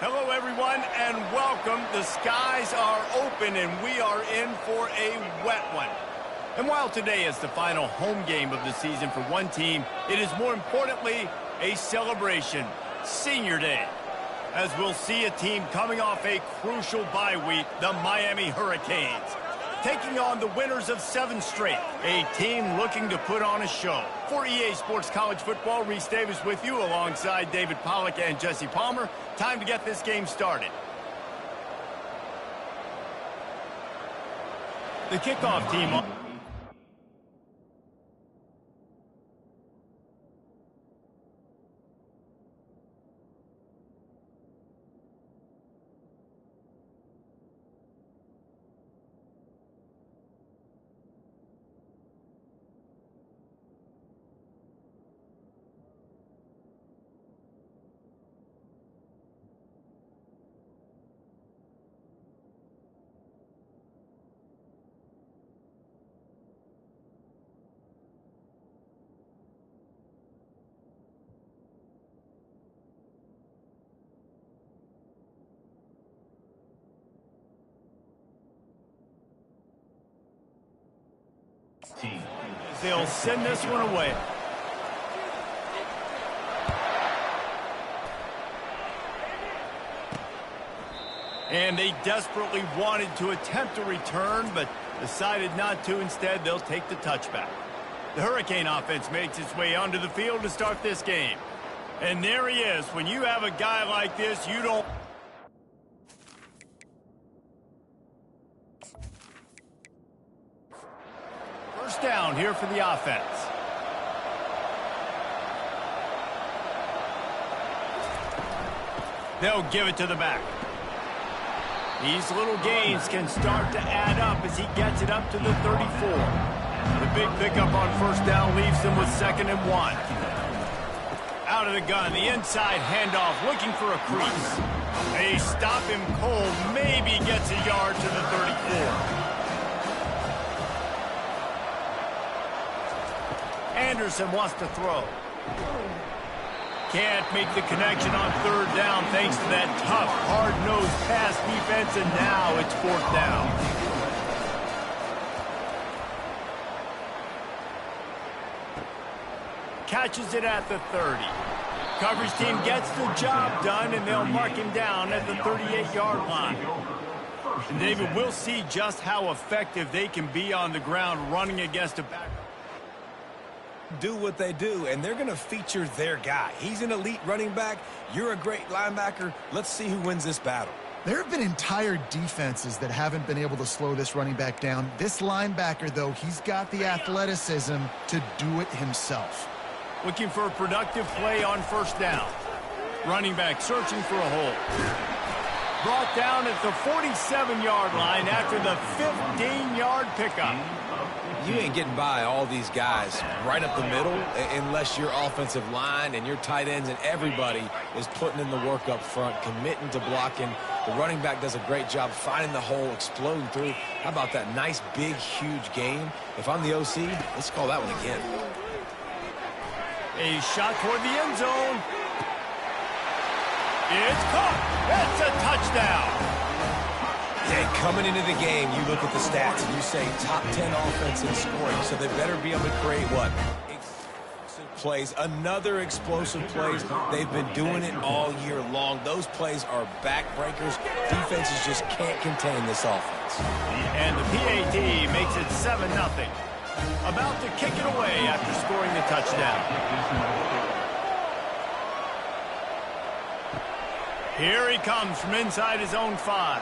Hello, everyone, and welcome. The skies are open, and we are in for a wet one. And while today is the final home game of the season for one team, it is more importantly a celebration, Senior Day. As we'll see a team coming off a crucial bye week, the Miami Hurricanes, taking on the winners of 7 straight, a team looking to put on a show. For EA Sports College Football, Reese Davis with you alongside David Pollack and Jesse Palmer. Time to get this game started. The kickoff team... They'll send this one away. And they desperately wanted to attempt a return, but decided not to. Instead, they'll take the touchback. The Hurricane offense makes its way onto the field to start this game. And there he is. When you have a guy like this, you don't... First down here for the offense. They'll give it to the back. These little gains can start to add up as he gets it up to the 34. The big pickup on first down leaves them with 2nd and 1. Out of the gun, the inside handoff, looking for a crease. They stop him cold, maybe gets a yard to the 34. Anderson wants to throw. Can't make the connection on 3rd down thanks to that tough, hard-nosed pass defense, and now it's 4th down. Catches it at the 30. Coverage team gets the job done, and they'll mark him down at the 38-yard line. And David, we'll see just how effective they can be on the ground running against a back. Do what they do, and they're going to feature their guy. He's an elite running back. You're a great linebacker. Let's see who wins this battle. There have been entire defenses that haven't been able to slow this running back down. This linebacker, though, he's got the athleticism to do it himself. Looking for a productive play on first down. Running back searching for a hole. Brought down at the 47-yard line after the 15-yard pickup. You ain't getting by all these guys right up the middle unless your offensive line and your tight ends and everybody is putting in the work up front, committing to blocking. The running back does a great job finding the hole, exploding through. How about that nice, big, huge game? If I'm the OC, let's call that one again. A shot toward the end zone. It's caught. That's a touchdown. Yeah, coming into the game, you look at the stats and you say top 10 offense in scoring, so they better be able to create what? Explosive plays, another explosive plays. They've been doing it all year long. Those plays are backbreakers. Defenses just can't contain this offense. And the PAT makes it 7-0. About to kick it away after scoring the touchdown. Here he comes from inside his own 5.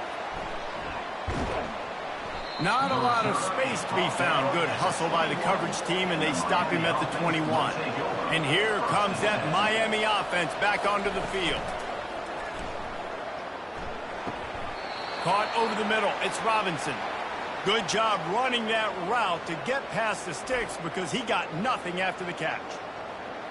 Not a lot of space to be found. Good hustle by the coverage team, and they stop him at the 21. And here comes that Miami offense back onto the field. Caught over the middle. It's Robinson. Good job running that route to get past the sticks because he got nothing after the catch.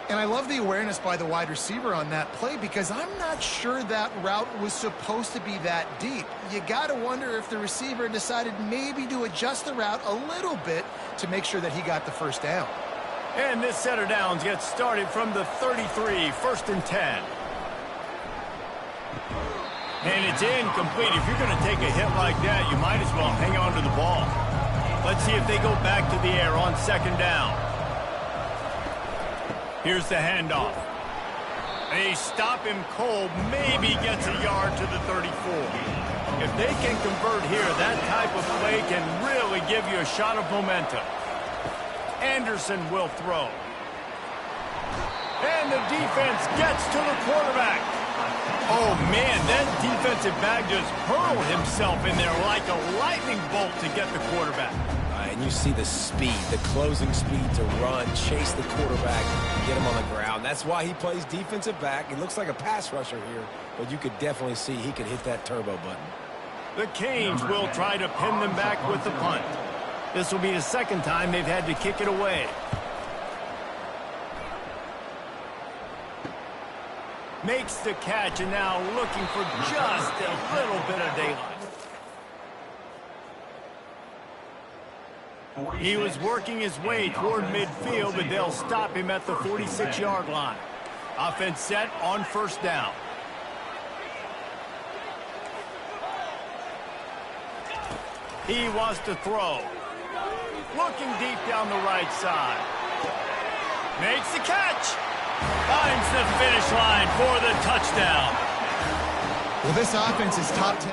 And I love the awareness by the wide receiver on that play because I'm not sure that route was supposed to be that deep. You got to wonder if the receiver decided maybe to adjust the route a little bit to make sure that he got the first down. And this set of downs gets started from the 33, 1st and 10. And it's incomplete. If you're going to take a hit like that, you might as well hang on to the ball. Let's see if they go back to the air on second down. Here's the handoff. They stop him cold, maybe gets a yard to the 34. If they can convert here, that type of play can really give you a shot of momentum. Anderson will throw. And the defense gets to the quarterback. Oh, man, that defensive back just hurled himself in there like a lightning bolt to get the quarterback. And you see the speed, the closing speed to run, chase the quarterback, get him on the ground. That's why he plays defensive back. He looks like a pass rusher here, but you could definitely see he could hit that turbo button. The Canes will try to pin them back with the punt. This will be the second time they've had to kick it away. Makes the catch, and now looking for just a little bit of daylight. He was working his way toward midfield, but they'll stop him at the 46-yard line. Offense set on first down. He wants to throw. Looking deep down the right side. Makes the catch. Finds the finish line for the touchdown. Well, this offense is top 10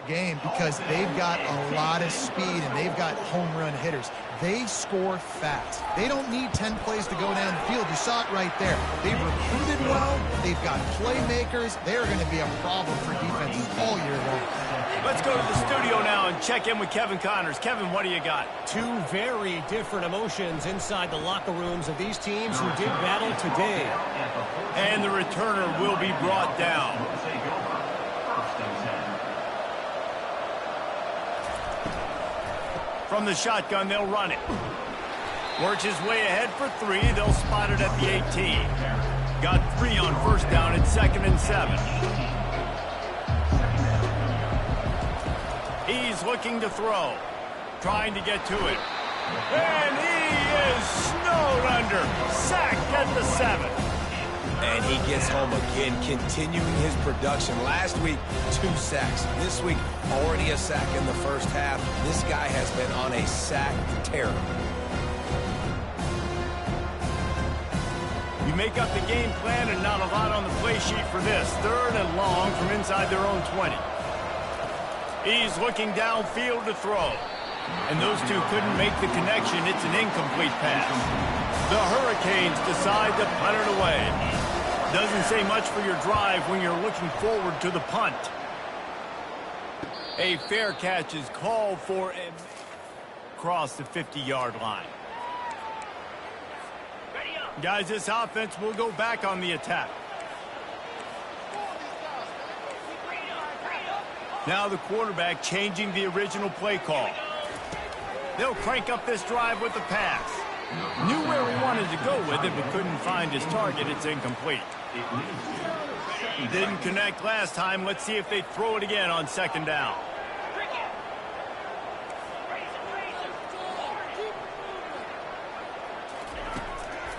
game because they've got a lot of speed and they've got home run hitters. They score fast. They don't need 10 plays to go down the field. You saw it right there. They've recruited well. They've got playmakers. They're going to be a problem for defenses all year long. Let's go to the studio now and check in with Kevin Connors. Kevin, what do you got? Two very different emotions inside the locker rooms of these teams who did battle today. And the returner will be brought down. From the shotgun, they'll run it. Works his way ahead for 3. They'll spot it at the 18. Got 3 on first down at 2nd and 7. He's looking to throw. Trying to get to it. And he is snowed under. Sacked at the 7. And he gets home again, continuing his production. Last week, 2 sacks. This week, already a sack in the first half. This guy has been on a sack tear. You make up the game plan and not a lot on the play sheet for this. 3rd and long from inside their own 20. He's looking downfield to throw. And those two couldn't make the connection. It's an incomplete pass. The Hurricanes decide to punt it away. Doesn't say much for your drive when you're looking forward to the punt. A fair catch is called for across the 50-yard line. Guys, this offense will go back on the attack. Now the quarterback changing the original play call. They'll crank up this drive with the pass. Knew where he wanted to go with it, but couldn't find his target. It's incomplete. Didn't connect last time. Let's see if they throw it again on 2nd down.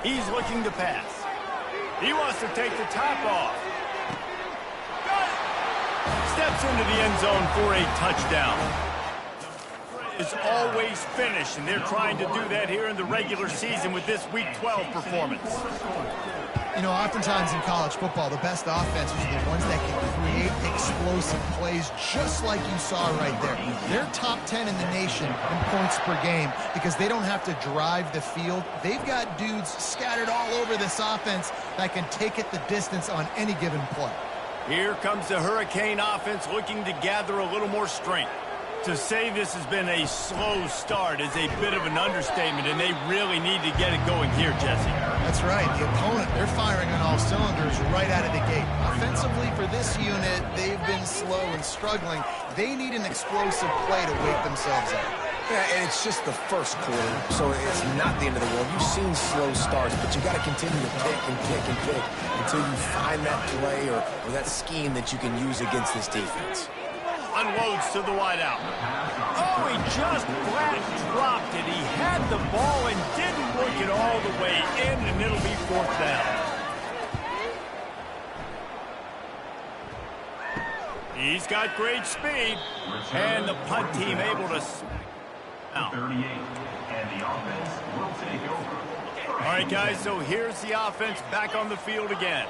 He's looking to pass. He wants to take the top off. Steps into the end zone for a touchdown. Is always finished, and they're trying to do that here in the regular season with this Week 12 performance. You know, oftentimes in college football, the best offenses are the ones that can create explosive plays just like you saw right there. They're top 10 in the nation in points per game because they don't have to drive the field. They've got dudes scattered all over this offense that can take it the distance on any given play. Here comes the Hurricane offense looking to gather a little more strength. To say this has been a slow start is a bit of an understatement, and they really need to get it going here, Jesse. That's right. The opponent, they're firing on all cylinders right out of the gate. Offensively, for this unit, they've been slow and struggling. They need an explosive play to wake themselves up. Yeah, and it's just the first quarter, so it's not the end of the world. You've seen slow starts, but you got to continue to pick and pick and pick until you find that play or that scheme that you can use against this defense. Unloads to the wideout. Oh, he just flat dropped it. He had the ball and didn't work it all the way in, and it'll be 4th down. He's got great speed. And the punt team able to... Now. 38, and the offense will take over. All right, guys, so here's the offense back on the field again.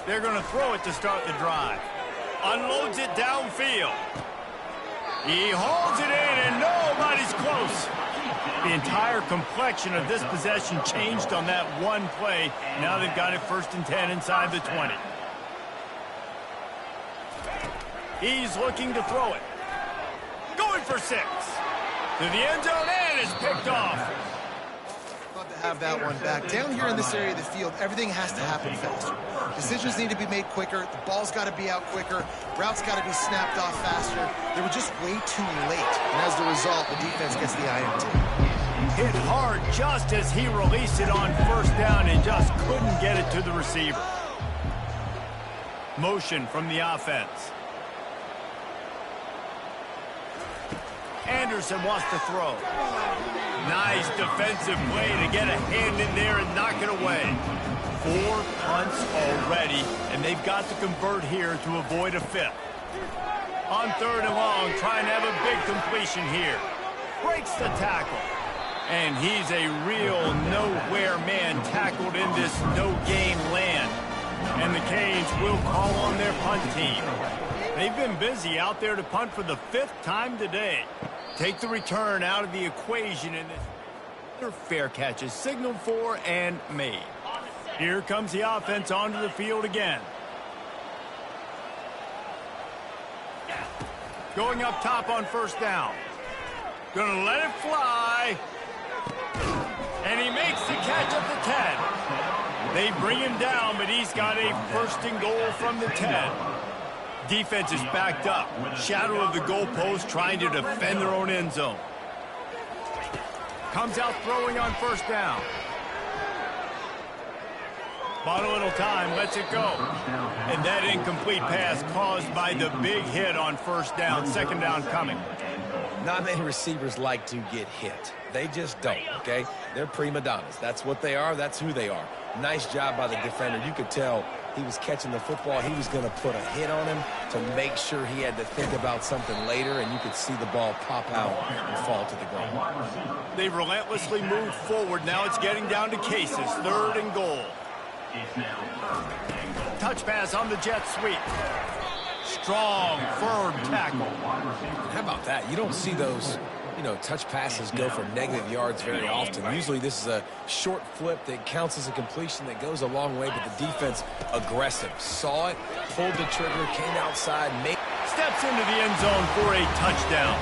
They're going to throw it to start the drive. Unloads it downfield. He hauls it in, and nobody's close. The entire complexion of this possession changed on that one play. Now they've got it 1st and 10 inside the 20. He's looking to throw it. Going for 6. To the end zone, and it's picked off. Love to have that one back. Down here in this area of the field, everything has to happen faster. Decisions need to be made quicker. The ball's got to be out quicker. Routes got to be snapped off faster. They were just way too late. And as the result, the defense gets the INT. Hit hard just as he released it on 1st down and just couldn't get it to the receiver. Motion from the offense. Anderson wants to throw. Nice defensive play to get a hand in there and knock it away. 4 punts already, and they've got to convert here to avoid a 5th. On 3rd and long, trying to have a big completion here. Breaks the tackle. And he's a real nowhere man tackled in this no-game land. And the Canes will call on their punt team. They've been busy out there to punt for the 5th time today. Take the return out of the equation, and their fair catch is signaled for and made. Here comes the offense onto the field again. Going up top on 1st down. Gonna let it fly. And he makes the catch at the 10. They bring him down, but he's got a 1st and goal from the 10. Defense is backed up. Shadow of the goalpost trying to defend their own end zone. Comes out throwing on 1st down. Bought a little time, lets it go. And that incomplete pass caused by the big hit on 1st down. 2nd down coming. Not many receivers like to get hit. They just don't, okay? They're prima donnas. That's what they are. That's who they are. Nice job by the defender. You could tell he was catching the football. He was going to put a hit on him to make sure he had to think about something later, and you could see the ball pop out and fall to the ground. They've relentlessly moved forward. Now it's getting down to cases. 3rd and goal. Touch pass on the jet sweep. Strong, firm tackle. How about that? You don't see those, touch passes go for negative yards very often. Usually this is a short flip that counts as a completion that goes a long way, but the defense aggressive. Saw it, pulled the trigger, came outside, steps into the end zone for a touchdown.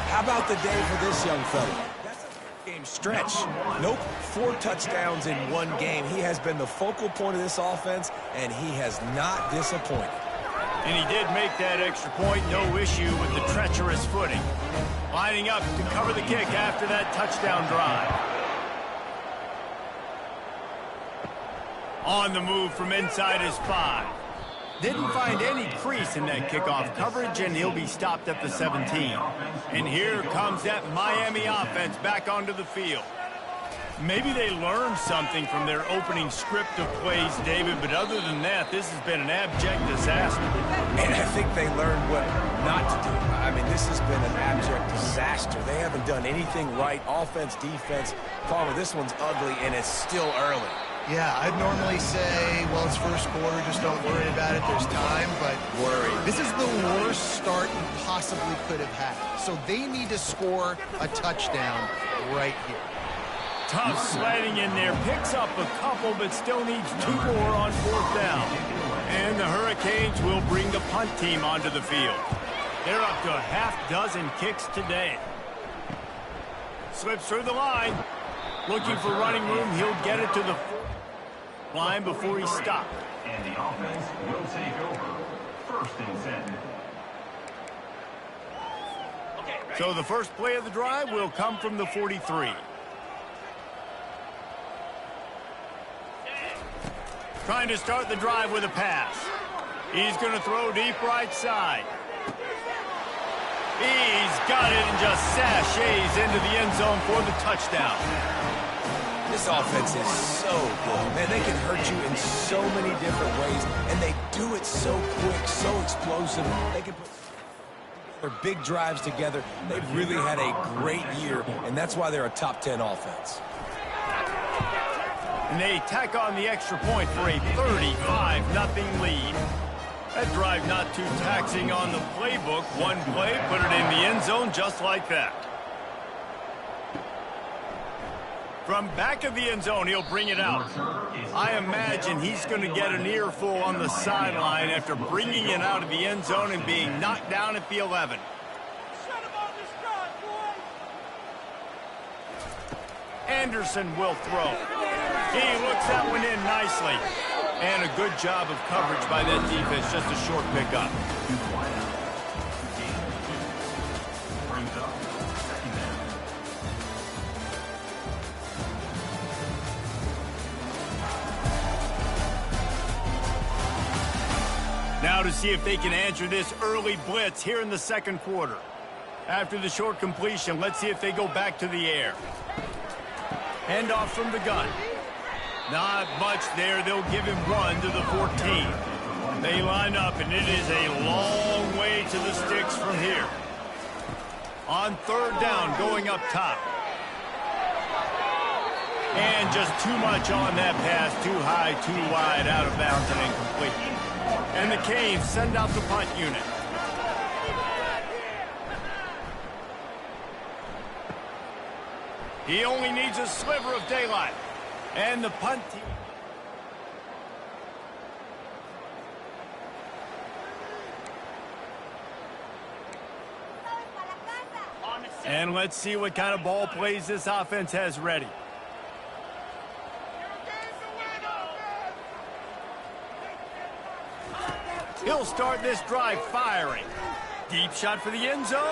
How about the day for this young fella? That's a game stretch. Nope, 4 touchdowns in one game. He has been the focal point of this offense, and he has not disappointed. And he did make that extra point, no issue with the treacherous footing. Lining up to cover the kick after that touchdown drive. On the move from inside his 5. Didn't find any crease in that kickoff coverage, and he'll be stopped at the 17. And here comes that Miami offense back onto the field. Maybe they learned something from their opening script of plays, David, but other than that, this has been an abject disaster. And I think they learned what not to do. I mean, this has been an abject disaster. They haven't done anything right, offense, defense. Palmer, this one's ugly, and it's still early. Yeah, I'd normally say, well, it's 1st quarter, just don't worry about it, there's time, but this is the worst start you possibly could have had. So they need to score a touchdown right here. Tough sledding in there, picks up a couple, but still needs 2 more on 4th down. And the Hurricanes will bring the punt team onto the field. They're up to a half-dozen kicks today. Slips through the line. Looking for running room, he'll get it to the line before he stopped. And the offense will take over 1st and 10. So the first play of the drive will come from the 43. Trying to start the drive with a pass. He's going to throw deep right side. He's got it and just sashays into the end zone for the touchdown. This offense is so good. Man, they can hurt you in so many different ways, and they do it so quick, so explosive. They can put their big drives together. They've really had a great year, and that's why they're a top 10 offense. And they tack on the extra point for a 35-0 lead. That drive not too taxing on the playbook. One play, put it in the end zone just like that. From back of the end zone, he'll bring it out. I imagine he's going to get an earful on the sideline after bringing it out of the end zone and being knocked down at the 11. Anderson will throw. He looks that one in nicely. And a good job of coverage by that defense, just a short pickup. Now to see if they can answer this early blitz here in the second quarter. After the short completion, let's see if they go back to the air. Handoff from the gun. Not much there. They'll give him one to the 14. They line up, and it is a long way to the sticks from here. On third down, going up top. And just too much on that pass. Too high, too wide, out of bounds, and incomplete. And the Canes send out the punt unit. He only needs a sliver of daylight. And the punt team. And let's see what kind of ball plays this offense has ready. He'll start this drive firing. Deep shot for the end zone.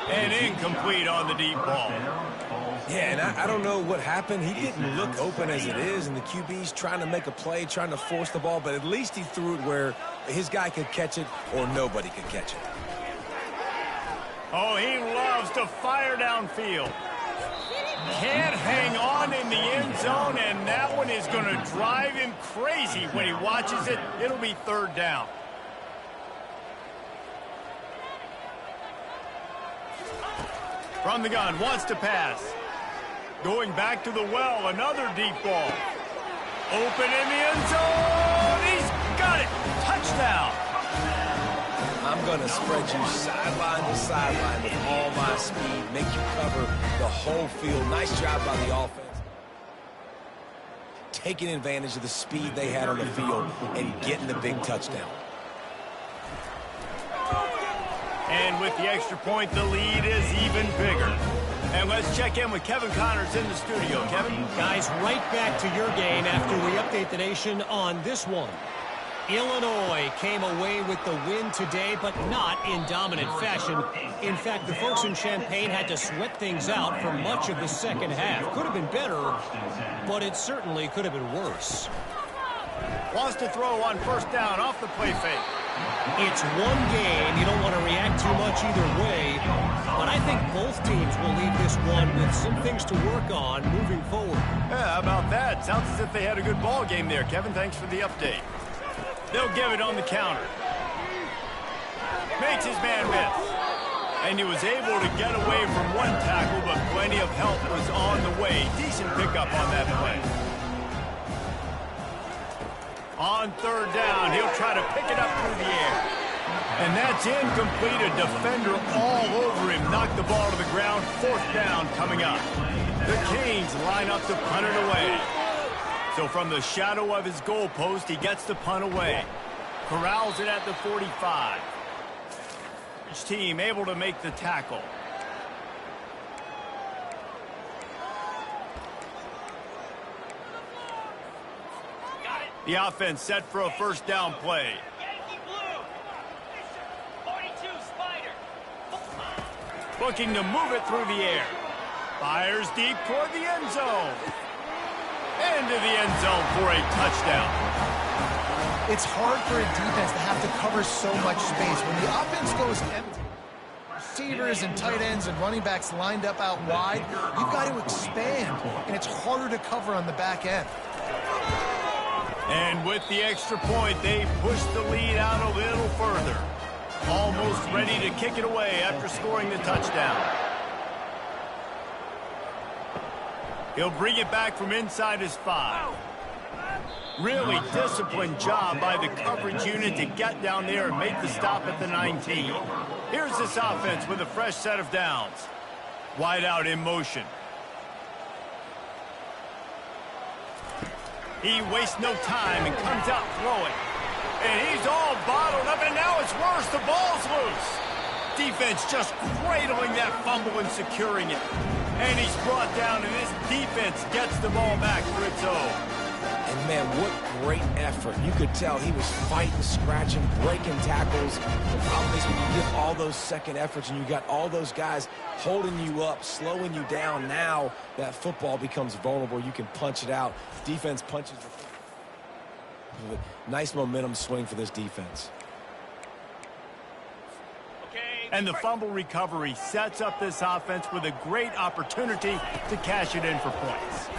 And incomplete on the deep ball. Yeah, and I don't know what happened. He didn't look open as it is, and the QB's trying to make a play, trying to force the ball, but at least he threw it where his guy could catch it or nobody could catch it. Oh, he loves to fire downfield. Can't hang on in the end zone, and that one is going to drive him crazy when he watches it. It'll be third down. From the gun, wants to pass. Going back to the well, another deep ball. Open in the end zone. He's got it. Touchdown. I'm going to spread you sideline to sideline with all my speed, make you cover the whole field. Nice job by the offense. Taking advantage of the speed they had on the field and getting the big touchdown. And with the extra point, the lead is even bigger. And let's check in with Kevin Connors in the studio. Kevin? Guys, right back to your game after we update the nation on this one. Illinois came away with the win today, but not in dominant fashion. In fact, the folks in Champaign had to sweat things out for much of the second half. Could have been better, but it certainly could have been worse. Wants to throw on first down off the play fake. It's one game. You don't want to react too much either way, but I think both teams will leave this one with some things to work on moving forward. Yeah, how about that? Sounds as if they had a good ball game there, Kevin. Thanks for the update. They'll give it on the counter. Makes his man miss. And he was able to get away from one tackle, but plenty of help was on the way. Decent pickup on that play. On third down, he'll try to pick it up through the air. And that's incomplete. A defender all over him. Knocked the ball to the ground. Fourth down coming up. The Canes line up to punt it away. So from the shadow of his goalpost, he gets the punt away. Corrals it at the 45. Each team able to make the tackle. The offense set for a first down play. Looking to move it through the air. Fires deep toward the end zone. Into the end zone for a touchdown. It's hard for a defense to have to cover so much space. When the offense goes empty, receivers and tight ends and running backs lined up out wide, you've got to expand, and it's harder to cover on the back end. And with the extra point, they push the lead out a little further. Almost ready to kick it away after scoring the touchdown. He'll bring it back from inside his 5. Really disciplined job by the coverage unit to get down there and make the stop at the 19. Here's this offense with a fresh set of downs. Wide out in motion. He wastes no time and comes out throwing. And he's all bottled up, and now it's worse. The ball's loose. Defense just cradling that fumble and securing it. And he's brought down, and this defense gets the ball back for its own. And, man, what great effort. You could tell he was fighting, scratching, breaking tackles. The problem is when you give all those second efforts and you got all those guys holding you up, slowing you down, now that football becomes vulnerable. You can punch it out. Defense punches it. Nice momentum swing for this defense. And the fumble recovery sets up this offense with a great opportunity to cash it in for points.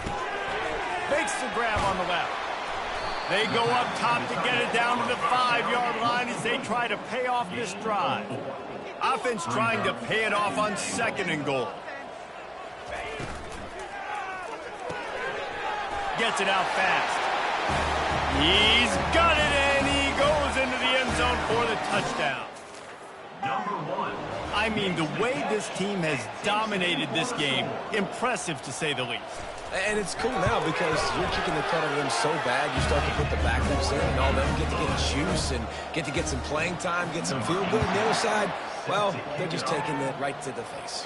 Makes the grab on the left. They go up top to get it down to the 5-yard line as they try to pay off this drive. Offense trying to pay it off on 2nd and goal. Gets it out fast. He's got it, and he goes into the end zone for the touchdown. I mean, the way this team has dominated this game, impressive to say the least. And it's cool now because you're kicking the cut of them so bad, you start to put the backups in, and all them get to get juice and get to get some playing time, get some feel good. On the other side, well, they're just taking it right to the face.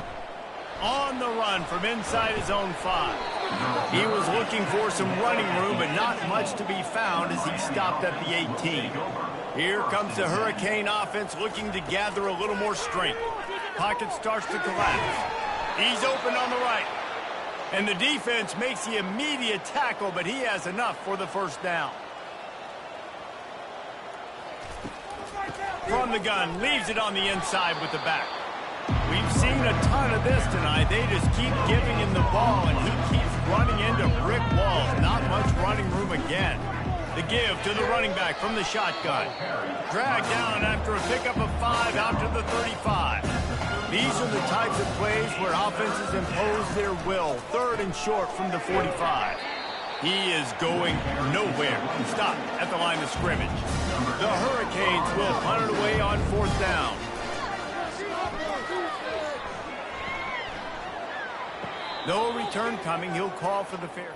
On the run from inside his own 5. He was looking for some running room, but not much to be found as he stopped at the 18. Here comes the Hurricane offense looking to gather a little more strength. Pocket starts to collapse. He's open on the right. And the defense makes the immediate tackle, but he has enough for the first down. From the gun, leaves it on the inside with the back. We've seen a ton of this tonight. They just keep giving him the ball, and he keeps running into brick walls. Not much running room again. The give to the running back from the shotgun. Dragged down after a pickup of 5 out to the 35. These are the types of plays where offenses impose their will. 3rd and short from the 45. He is going nowhere. Stop at the line of scrimmage. The Hurricanes will punt it away on 4th down. No return coming. He'll call for the fair.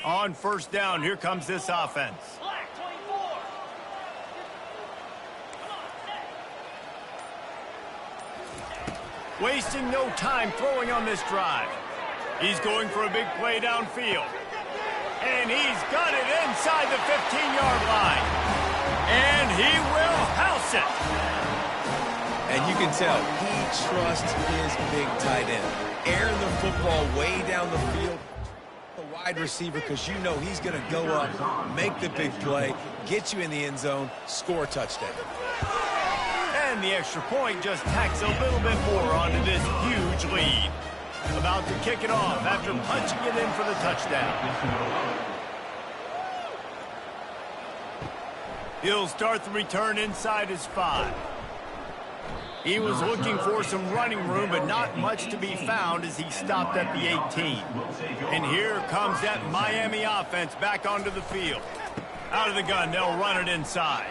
On 1st down, here comes this offense. Wasting no time throwing on this drive. He's going for a big play downfield. And he's got it inside the 15-yard line. And he will house it. And you can tell he trusts his big tight end. Airing the football way down the field. A wide receiver, because you know he's going to go up, make the big play, get you in the end zone, score a touchdown. And the extra point just tacks a little bit more onto this huge lead. About to kick it off after punching it in for the touchdown. He'll start the return inside his 5. He was looking for some running room, but not much to be found as he stopped at the 18. And here comes that Miami offense back onto the field. Out of the gun, they'll run it inside.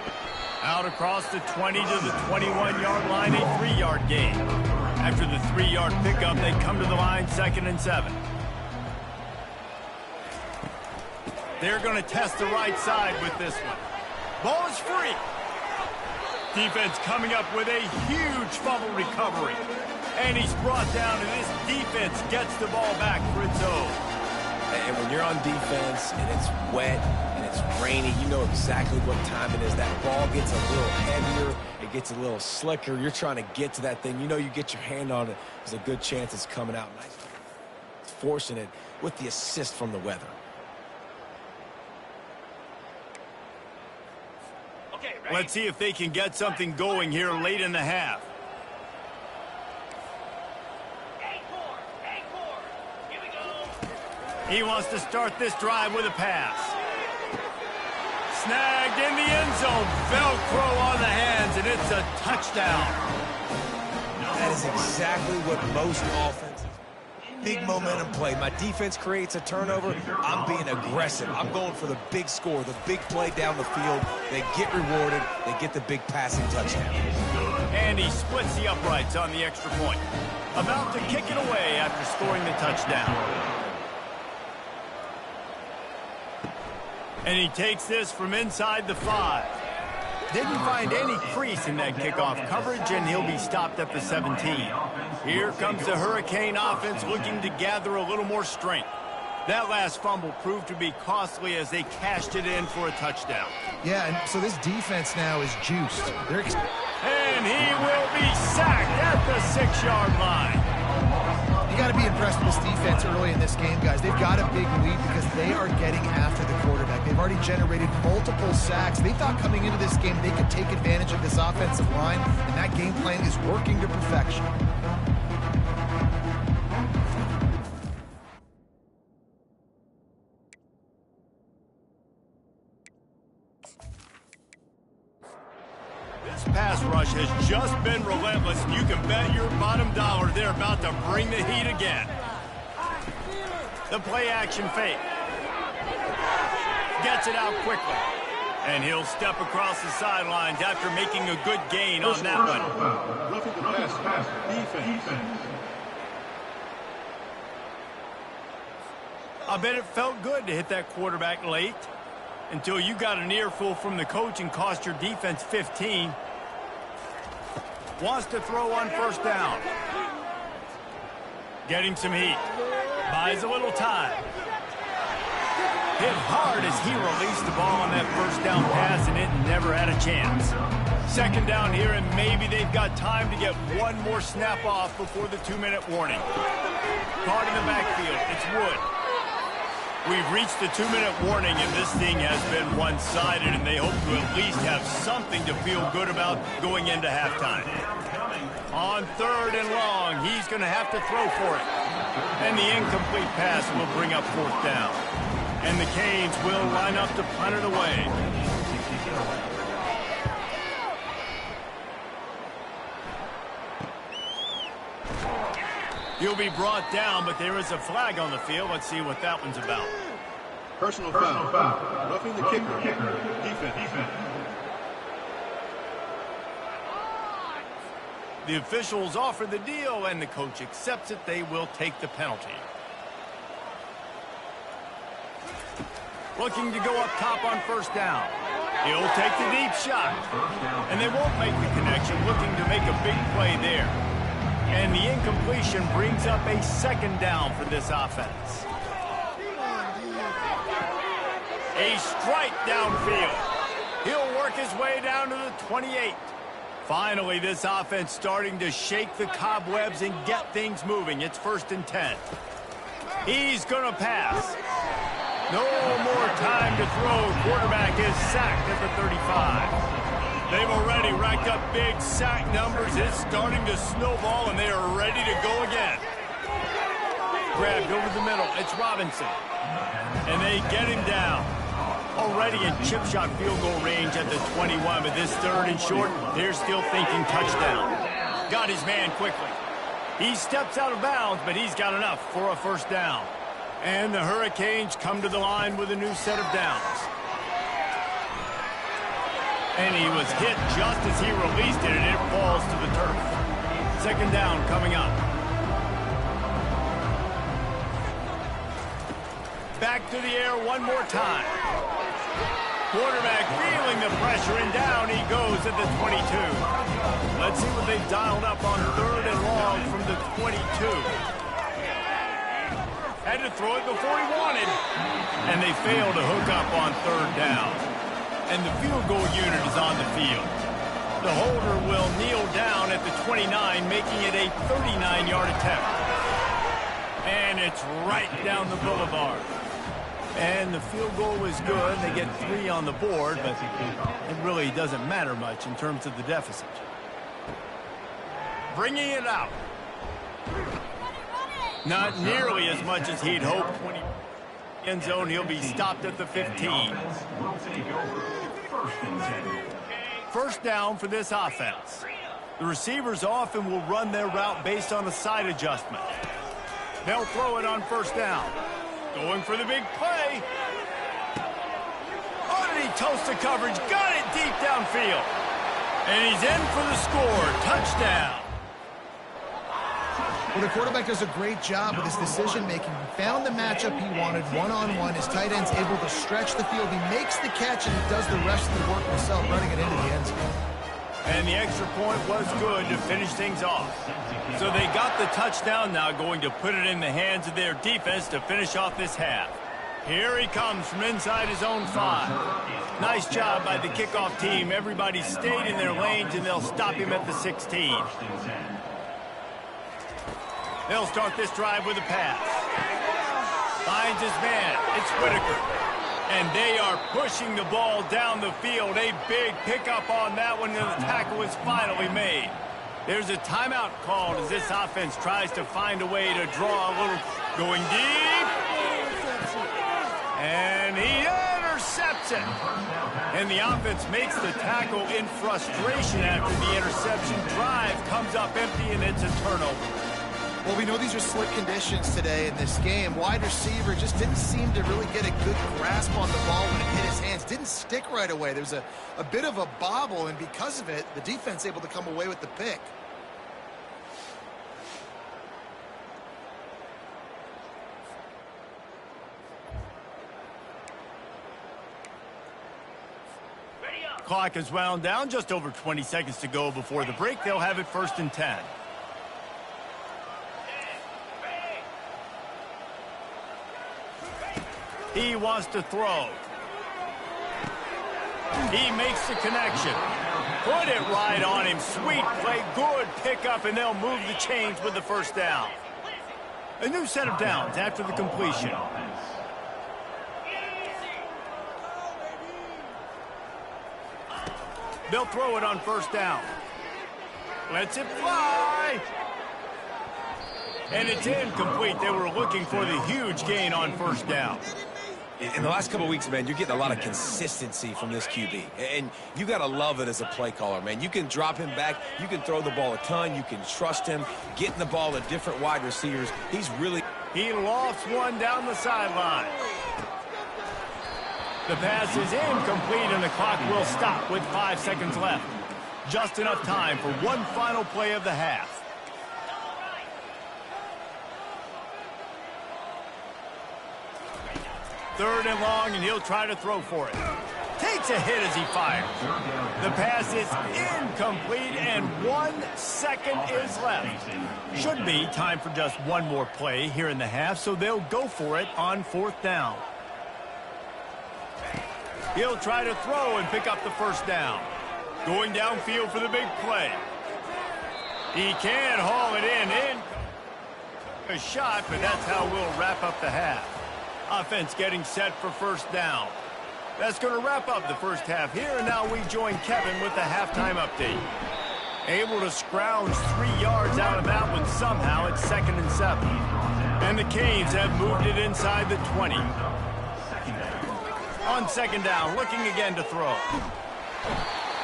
Out across the 20 to the 21-yard line, a 3-yard gain. After the 3-yard pickup, they come to the line 2nd and 7. They're going to test the right side with this one. Ball is free. Defense coming up with a huge fumble recovery. And he's brought down, and this defense gets the ball back for its own. And when you're on defense and it's wet and it's rainy, you know exactly what time it is. That ball gets a little heavier, it gets a little slicker. You're trying to get to that thing. You know you get your hand on it, there's a good chance it's coming out nice. It's forcing it with the assist from the weather. Let's see if they can get something going here late in the half. He wants to start this drive with a pass. Snagged in the end zone. Velcro on the hands, and it's a touchdown. That is exactly what most offenses. Big momentum play. My defense creates a turnover. I'm being aggressive. I'm going for the big score, the big play down the field. They get rewarded. They get the big passing touchdown. And he splits the uprights on the extra point. About to kick it away after scoring the touchdown. And he takes this from inside the 5. Didn't find any crease in that kickoff coverage, and he'll be stopped at the 17. Here comes the Hurricane offense looking to gather a little more strength. That last fumble proved to be costly as they cashed it in for a touchdown. Yeah, and so this defense now is juiced. And he will be sacked at the 6-yard line. You got to be impressed with this defense early in this game, guys. They've got a big lead because they are getting after the quarterback. They've already generated multiple sacks. They thought coming into this game they could take advantage of this offensive line, and that game plan is working to perfection. This pass rush has just been relentless. You can bet your bottom dollar they're about to bring the heat again. The play action fake. Gets it out quickly. And he'll step across the sidelines after making a good gain on that one. Roughing the pass. Defense. I bet it felt good to hit that quarterback late until you got an earful from the coach and cost your defense 15. Wants to throw on first down. Getting some heat. Buys a little time. Hit hard as he released the ball on that first down pass, and it never had a chance. Second down here, and maybe they've got time to get one more snap off before the 2-minute warning. Caught in the backfield. It's Wood. We've reached the 2-minute warning, and this thing has been one-sided, and they hope to at least have something to feel good about going into halftime. On 3rd and long, he's going to have to throw for it. And the incomplete pass will bring up 4th down. And the Canes will line up to punt it away. He'll be brought down, but there is a flag on the field. Let's see what that one's about. Personal foul. Roughing the kicker. Defense. The officials offer the deal, and the coach accepts it. They will take the penalty. Looking to go up top on first down. He'll take the deep shot. And they won't make the connection, looking to make a big play there. And the incompletion brings up a 2nd down for this offense. A strike downfield. He'll work his way down to the 28. Finally, this offense starting to shake the cobwebs and get things moving. It's 1st and 10. He's going to pass. No more time to throw. Quarterback is sacked at the 35. They've already racked up big sack numbers. It's starting to snowball, and they are ready to go again. Grabbed over the middle. It's Robinson. And they get him down. Already in chip shot field goal range at the 21, but this 3rd and short, they're still thinking touchdown. Got his man quickly. He steps out of bounds, but he's got enough for a 1st down. And the Hurricanes come to the line with a new set of downs. And he was hit just as he released it, and it falls to the turf. 2nd down coming up. Back to the air one more time. Quarterback feeling the pressure, and down he goes at the 22. Let's see what they've dialed up on 3rd and long from the 22. Had to throw it before he wanted. And they fail to hook up on third down. And the field goal unit is on the field. The holder will kneel down at the 29, making it a 39-yard attempt. And it's right down the boulevard. And the field goal was good. They get 3 on the board, but it really doesn't matter much in terms of the deficit. Bringing it out. Not nearly as much as he'd hoped. When he end zone, he'll be stopped at the 15. First down for this offense. The receivers often will run their route based on a side adjustment. They'll throw it on first down. Going for the big play. Oh, did he toast the coverage? Got it deep downfield. And he's in for the score. Touchdown. Well, the quarterback does a great job with his decision-making. He found the matchup he wanted, one-on-one. His tight end's able to stretch the field. He makes the catch, and he does the rest of the work himself, running it into the end zone. And the extra point was good to finish things off. So they got the touchdown, now going to put it in the hands of their defense to finish off this half. Here he comes from inside his own 5. Nice job by the kickoff team. Everybody stayed in their lanes, and they'll stop him at the 16. They'll start this drive with a pass. Finds his man. It's Whitaker. And they are pushing the ball down the field. A big pickup on that one, and the tackle is finally made. There's a timeout called as this offense tries to find a way to draw a little. Going deep. And he intercepts it. And the offense makes the tackle in frustration after the interception. Drive comes up empty, and it's a turnover. Well, we know these are slick conditions today in this game. Wide receiver just didn't seem to really get a good grasp on the ball when it hit his hands. Didn't stick right away. There's a bit of a bobble, and because of it, the defense able to come away with the pick. Clock is wound down. Just over 20 seconds to go before the break. They'll have it 1st and 10. He wants to throw. He makes the connection. Put it right on him. Sweet play. Good pickup, and they'll move the chains with the first down. A new set of downs after the completion. They'll throw it on first down. Lets it fly. And it's incomplete. They were looking for the huge gain on first down. In the last couple of weeks, man, you're getting a lot of consistency from this QB. And you got to love it as a play caller, man. You can drop him back. You can throw the ball a ton. You can trust him. Getting the ball to different wide receivers. He lofts one down the sideline. The pass is incomplete, and the clock will stop with 5 seconds left. Just enough time for one final play of the half. Third and long, and he'll try to throw for it. Takes a hit as he fires. The pass is incomplete, and 1 second is left. Should be time for just one more play here in the half, so they'll go for it on 4th down. He'll try to throw and pick up the first down. Going downfield for the big play. He can haul it in. A shot, but that's how we'll wrap up the half. Offense getting set for first down. That's going to wrap up the first half here, and now we join Kevin with the halftime update. Able to scrounge 3 yards out of that one somehow. It's 2nd and 7. And the Canes have moved it inside the 20. On 2nd down, looking again to throw.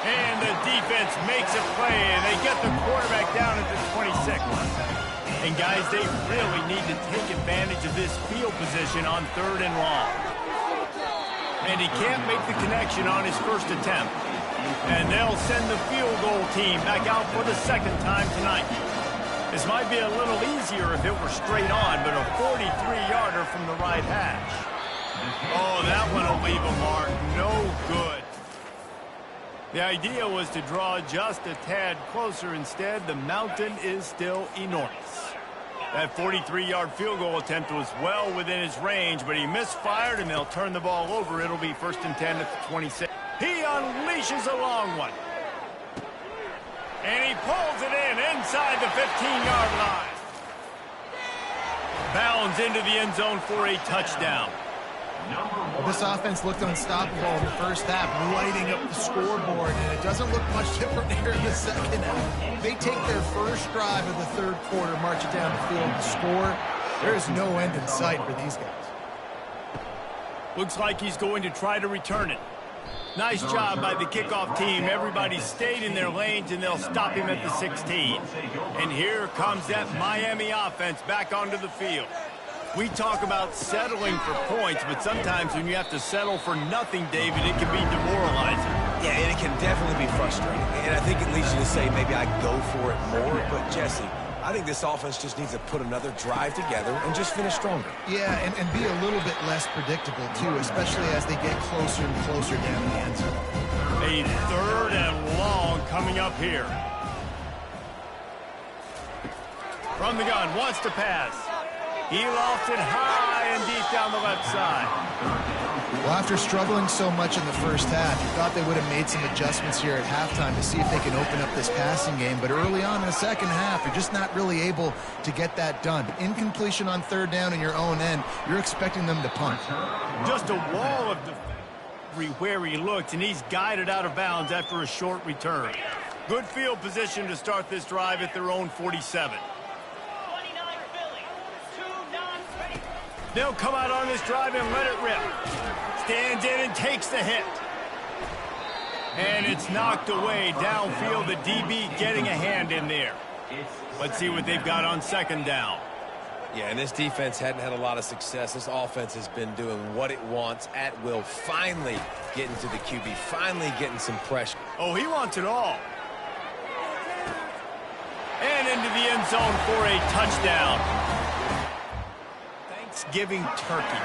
And the defense makes a play, and they get the quarterback down at the 26. And guys, they really need to take advantage of this field position on 3rd and long. And he can't make the connection on his first attempt. And they'll send the field goal team back out for the 2nd time tonight. This might be a little easier if it were straight on, but a 43-yarder from the right hash. Oh, that one will leave a mark. No good. The idea was to draw just a tad closer. Instead, the mountain is still enormous. That 43-yard field goal attempt was well within his range, but he misfired, and they'll turn the ball over. It'll be 1st and 10 at the 26. He unleashes a long one. And he pulls it in inside the 15-yard line. Bounds into the end zone for a touchdown. Well, this offense looked unstoppable in the first half, lighting up the scoreboard, and it doesn't look much different here in the second half. They take their first drive of the third quarter, march it down the field, and score. There is no end in sight for these guys. Looks like he's going to try to return it. Nice job by the kickoff team. Everybody stayed in their lanes, and they'll stop him at the 16. And here comes that Miami offense back onto the field. We talk about settling for points, but sometimes when you have to settle for nothing, David, it can be demoralizing. Yeah, and it can definitely be frustrating. And I think it leads you to say maybe I go for it more. But, Jesse, I think this offense just needs to put another drive together and just finish stronger. Yeah, and be a little bit less predictable, too, especially as they get closer and closer down the end zone. A 3rd and long coming up here. From the gun, wants to pass. He lofts it high and deep down the left side. Well, after struggling so much in the first half, you thought they would have made some adjustments here at halftime to see if they can open up this passing game. But early on in the second half, you're just not really able to get that done. Incompletion on 3rd down in your own end, you're expecting them to punt. Just a wall of defense where he looked, and he's guided out of bounds after a short return. Good field position to start this drive at their own 47. They'll come out on this drive and let it rip. Stands in and takes the hit. And it's knocked away downfield. The DB getting a hand in there. Let's see what they've got on 2nd down. Yeah, and this defense hadn't had a lot of success. This offense has been doing what it wants at will. Finally getting to the QB. Finally getting some pressure. Oh, he wants it all. And into the end zone for a touchdown. Thanksgiving turkey.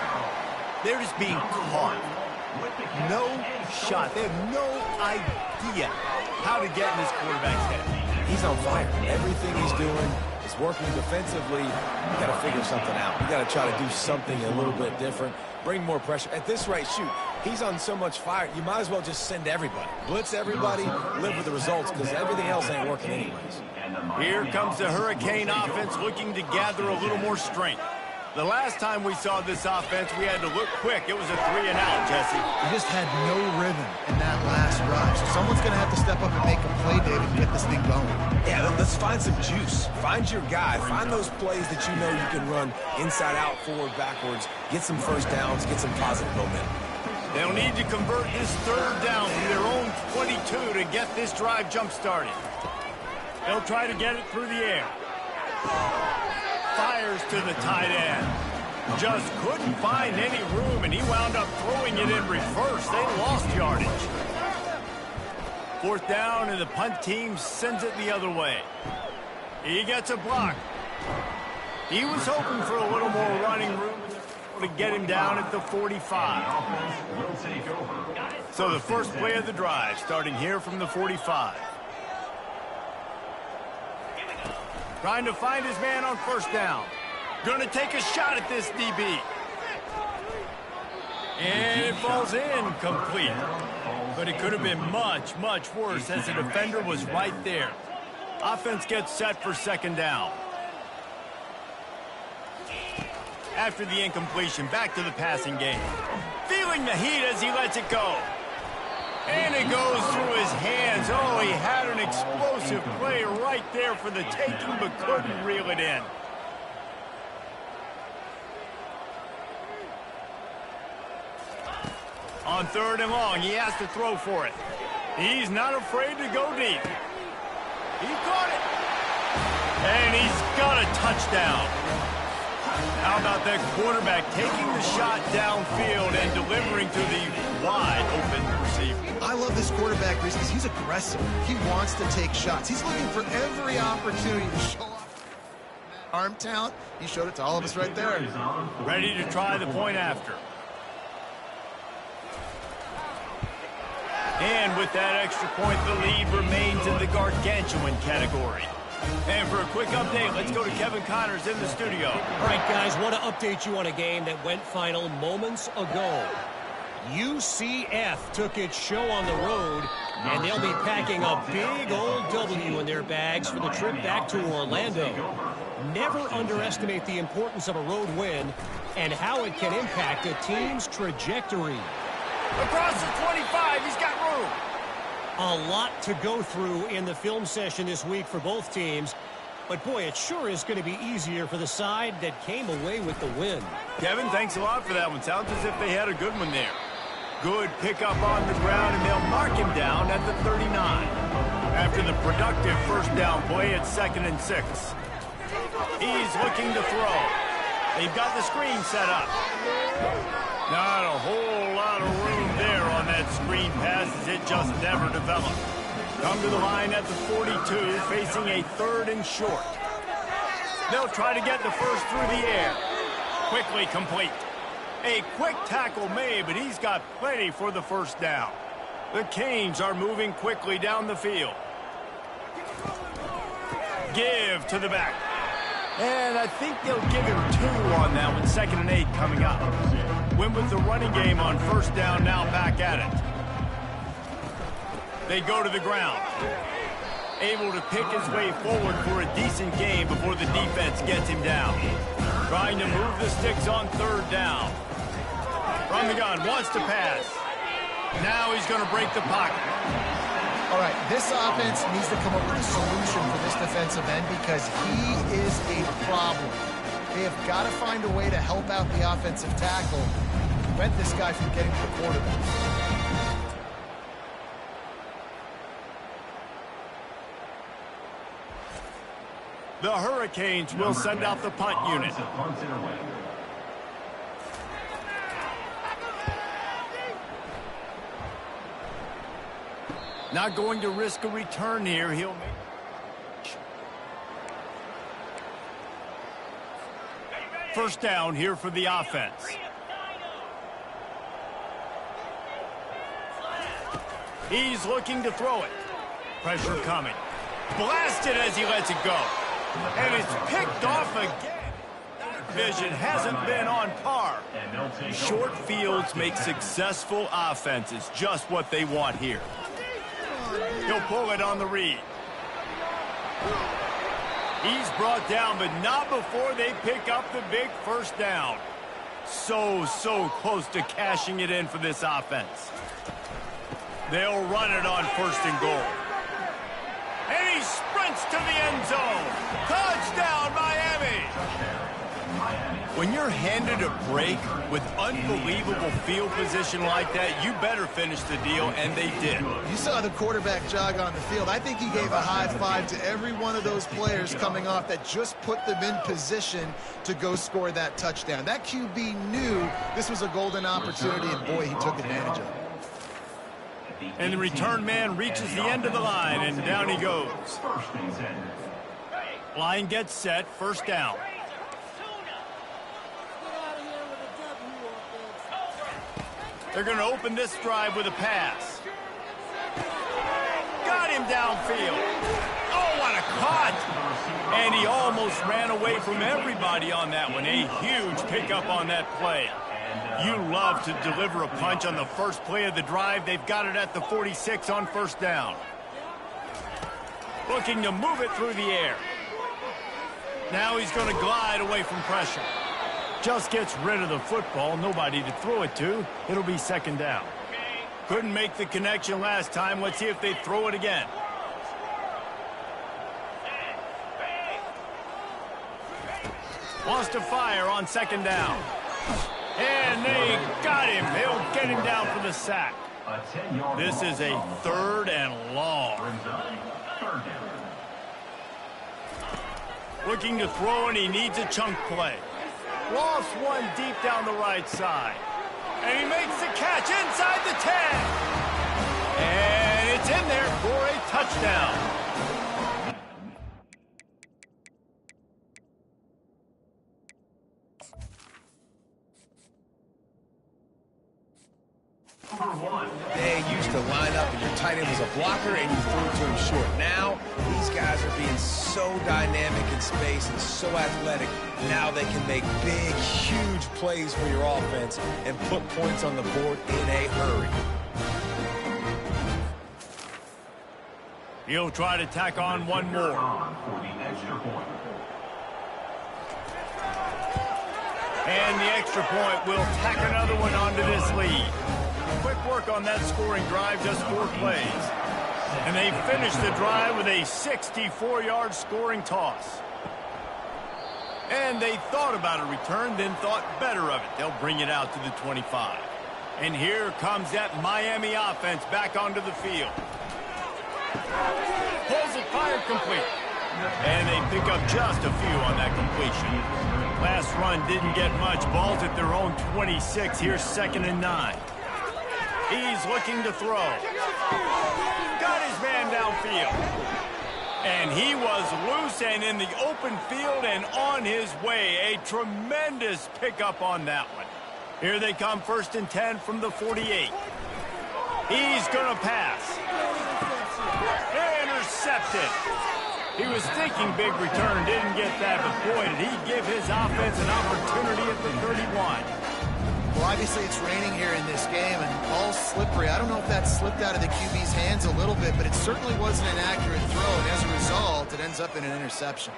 They're just being caught. No shot. They have no idea how to get in this quarterback's head. He's on fire. Everything he's doing is working defensively. You got to figure something out. You got to try to do something a little bit different. Bring more pressure. At this rate, shoot, he's on so much fire, you might as well just send everybody. Blitz everybody, live with the results, because everything else ain't working anyways. Here comes the Hurricane offense looking to gather a little more strength. The last time we saw this offense, we had to look quick. It was a 3-and-out, Jesse. You just had no rhythm in that last drive. So someone's going to have to step up and make a play, David, and get this thing going. Yeah, let's find some juice. Find your guy. Find those plays that you know you can run inside out, forward, backwards. Get some first downs. Get some positive momentum. They'll need to convert this 3rd down from their own 22 to get this drive jump-started. They'll try to get it through the air. Fires to the tight end. Just couldn't find any room, and he wound up throwing it in reverse. They lost yardage. 4th down, and the punt team sends it the other way. He gets a block. He was hoping for a little more running room to get him down at the 45. So the first play of the drive, starting here from the 45. Trying to find his man on 1st down. Going to take a shot at this DB. And it falls incomplete. But it could have been much, much worse as the defender was right there. Offense gets set for 2nd down. After the incompletion, back to the passing game. Feeling the heat as he lets it go. And it goes through his hands. Oh, he had an explosive play right there for the taking, but couldn't reel it in. On 3rd and long, he has to throw for it. He's not afraid to go deep. He caught it. And he's got a touchdown. How about that quarterback taking the shot downfield and delivering to the wide open receiver? I love this quarterback, Reese, because he's aggressive. He wants to take shots. He's looking for every opportunity to show off arm talent. He showed it to all of us right there. Ready to try the point after. And with that extra point, the lead remains in the gargantuan category. And for a quick update, let's go to Kevin Connors in the studio. All right, guys, want to update you on a game that went final moments ago. UCF took its show on the road, and they'll be packing a big old W in their bags for the trip back to Orlando. Never underestimate the importance of a road win and how it can impact a team's trajectory. Across the 25, he's got room. A lot to go through in the film session this week for both teams, but boy, it sure is going to be easier for the side that came away with the win. Kevin, thanks a lot for that one. Sounds as if they had a good one there. Good pickup on the ground, and they'll mark him down at the 39. After the productive first down play, it's 2nd and 6. He's looking to throw. They've got the screen set up. Not a whole lot of room there on that screen pass as it just never developed. Come to the line at the 42, facing a 3rd and short. They'll try to get the first through the air. Quickly complete. A quick tackle made, but he's got plenty for the first down. The Canes are moving quickly down the field. Give to the back. And I think they'll give him 2 on that one. 2nd and 8 coming up. Went with the running game on first down, now back at it. They go to the ground. Able to pick his way forward for a decent game before the defense gets him down. Trying to move the sticks on 3rd down. From the gun, wants to pass. Now he's going to break the pocket. All right, this offense needs to come up with a solution for this defensive end because he is a problem. They have got to find a way to help out the offensive tackle, prevent this guy from getting to the quarterback. The Hurricanes will send out the punt unit. Not going to risk a return here. He'll make... First down here for the offense. He's looking to throw it. Pressure coming. Blasted as he lets it go. And it's picked off again. Vision hasn't been on par. Short fields make successful offenses just what they want here. He'll pull it on the read. He's brought down, but not before they pick up the big first down. So close to cashing it in for this offense. They'll run it on 1st and goal. And he sprints to the end zone. Touchdown, Miami! When you're handed a break with unbelievable field position like that, you better finish the deal, and they did. You saw the quarterback jog on the field. I think he gave a high five to every one of those players coming off that just put them in position to go score that touchdown. That QB knew this was a golden opportunity, and boy, he took advantage of it. And the return man reaches the end of the line, and down he goes. Line gets set, first down. They're going to open this drive with a pass. Got him downfield. Oh, what a cut! And he almost ran away from everybody on that one. A huge pickup on that play. You love to deliver a punch on the first play of the drive. They've got it at the 46 on first down. Looking to move it through the air. Now he's going to glide away from pressure. Just gets rid of the football, nobody to throw it to. It'll be 2nd down. Couldn't make the connection last time. Let's see if they throw it again. Wants to fire on 2nd down. And they got him. They'll get him down for the sack. This is a 3rd and long. Looking to throw, and he needs a chunk play. Lost one deep down the right side. And he makes the catch inside the 10. And it's in there for a touchdown. They used to to line up and your tight end was a blocker and you threw it to him short. Now, these guys are being so dynamic in space and so athletic. Now they can make big, huge plays for your offense and put points on the board in a hurry. He'll try to tack on one more. For the extra point. And the extra point will tack another one onto this lead. Quick work on that scoring drive, just 4 plays. And they finish the drive with a 64-yard scoring toss. And they thought about a return, then thought better of it. They'll bring it out to the 25. And here comes that Miami offense back onto the field. Pulls it, fired, complete. And they pick up just a few on that completion. Last run didn't get much. Ball's at their own 26. Here's 2nd and 9. He's looking to throw. Got his man downfield. And he was loose and in the open field and on his way. A tremendous pickup on that one. Here they come, 1st and 10 from the 48. He's going to pass. Intercepted. He was thinking big return, didn't get that, but boy, did he give his offense an opportunity at the 31. Well, obviously it's raining here in this game, and ball's slippery. I don't know if that slipped out of the QB's hands a little bit, but it certainly wasn't an accurate throw, and as a result, it ends up in an interception.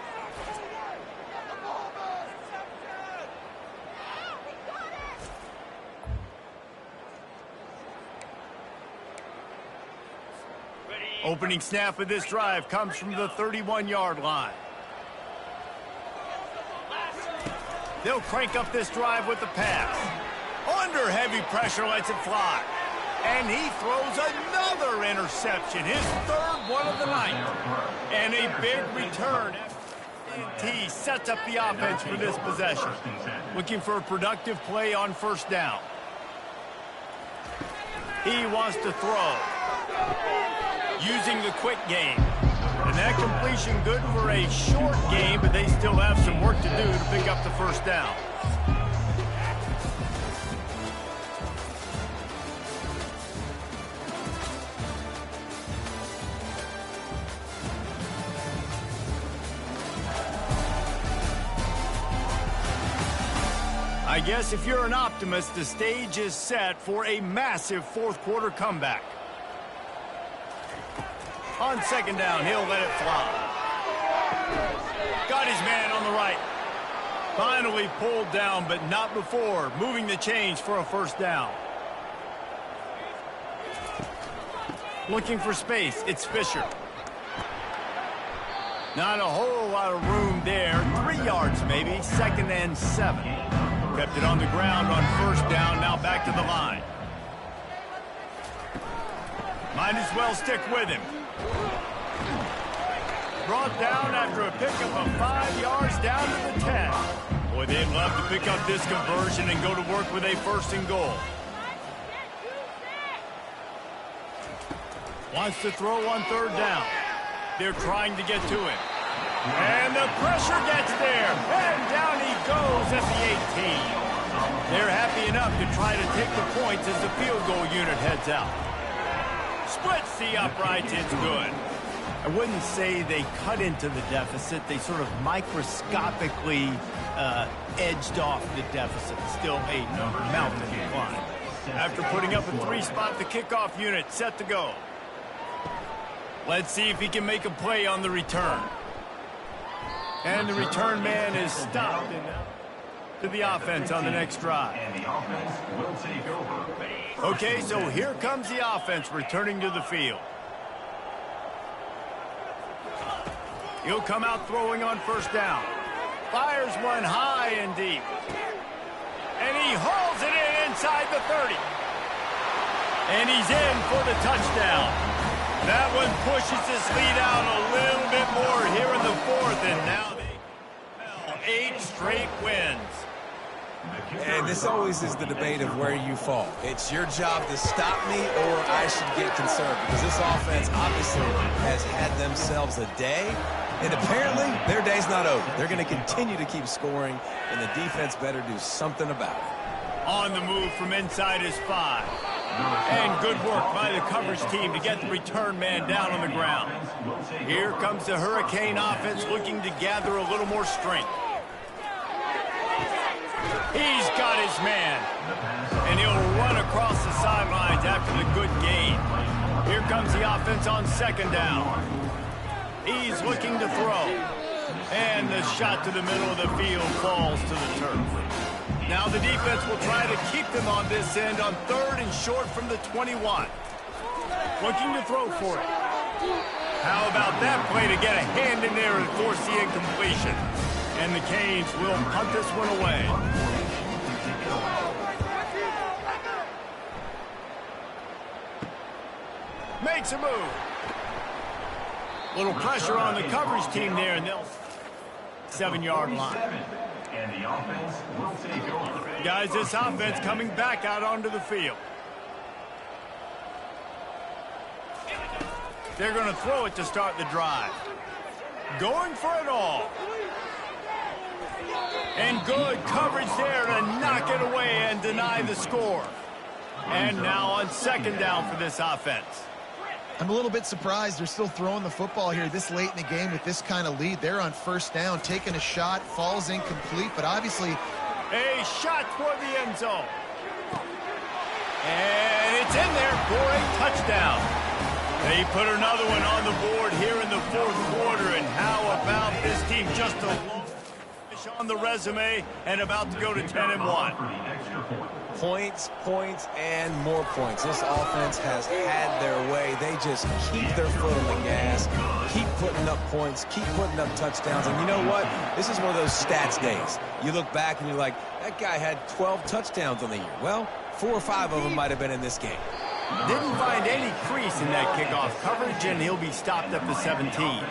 Opening snap of this drive comes from the 31-yard line. They'll crank up this drive with the pass. Under heavy pressure, lets it fly. And he throws another interception, his 3rd one of the night. And a big return. T sets up the offense for this possession. Looking for a productive play on 1st down. He wants to throw. Using the quick game. And that completion good for a short game, but they still have some work to do to pick up the 1st down. I guess if you're an optimist, the stage is set for a massive 4th quarter comeback. On 2nd down, he'll let it fly. Got his man on the right. Finally pulled down, but not before. Moving the chains for a 1st down. Looking for space. It's Fisher. Not a whole lot of room there. 3 yards maybe. 2nd and 7. Kept it on the ground on 1st down. Now back to the line. Might as well stick with him. Brought down after a pickup of 5 yards down to the 10. Boy, they'd love to pick up this conversion and go to work with a 1st and goal. Wants to throw on 3rd down. They're trying to get to him. And the pressure gets there. And down he goes at the 18. They're happy enough to try to take the points as the field goal unit heads out. Splits the uprights, it's good. I wouldn't say they cut into the deficit. They sort of microscopically edged off the deficit. Still a mountain to climb. After putting up a 3-spot, the kickoff unit set to go. Let's see if he can make a play on the return. And the return man is stopped to the offense on the next drive. And the offense will take over. Okay, so here comes the offense returning to the field. He'll come out throwing on 1st down. Fires one high and deep. And he hauls it in inside the 30. And he's in for the touchdown. That one pushes this lead out a little bit more here in the 4th. And now they 8 straight wins. And this always is the debate of where you fall. It's your job to stop me or I should get concerned, because this offense obviously has had themselves a day, and apparently their day's not over. They're going to continue to keep scoring, and the defense better do something about it. On the move from inside is 5. And good work by the coverage team to get the return man down on the ground. Here comes the Hurricane offense looking to gather a little more strength. He's got his man. And he'll run across the sidelines after the good gain. Here comes the offense on second down. He's looking to throw. And the shot to the middle of the field falls to the turf. Now the defense will try to keep them on this end on third and short from the 21. Looking to throw for it. How about that play to get a hand in there and force the incompletion? And the Canes will punt this one away. Makes a move. Little pressure on the coverage team there, and they'll 7-yard line. And the offense will take over. Guys, this offense coming back out onto the field. They're going to throw it to start the drive. Going for it all. And good coverage there to knock it away and deny the score. And now on second down for this offense. I'm a little bit surprised they're still throwing the football here this late in the game with this kind of lead. They're on first down, taking a shot, falls incomplete, but obviously... A shot toward the end zone. And it's in there for a touchdown. They put another one on the board here in the fourth quarter, and how about this team just a long finish on the resume and about to go to 10-1. Points, points, and more points. This offense has had their way. They just keep their foot on the gas, keep putting up points, keep putting up touchdowns. And you know what? This is one of those stats days. You look back and you're like, that guy had 12 touchdowns on the year. Well, 4 or 5 of them might have been in this game. Didn't find any crease in that kickoff coverage, and he'll be stopped at the 17.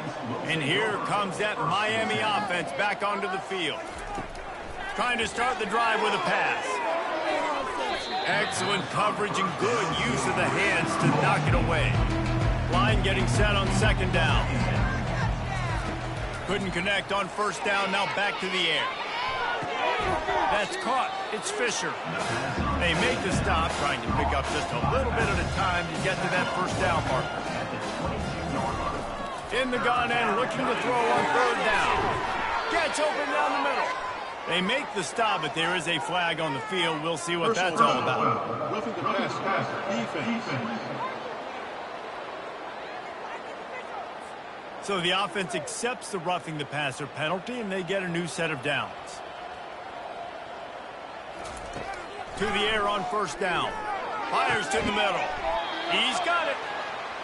And here comes that Miami offense back onto the field. Trying to start the drive with a pass. Excellent coverage and good use of the hands to knock it away. Line getting set on second down. Couldn't connect on first down, now back to the air. That's caught. It's Fisher. They make the stop, trying to pick up just a little bit at a time to get to that first down marker. In the gun and looking to throw on third down. Gets open down the middle. They make the stop, but there is a flag on the field. We'll see what that's all about. Roughing the passer. Defense. So the offense accepts the roughing the passer penalty, and they get a new set of downs. To the air on first down. Fires to the middle. He's got it.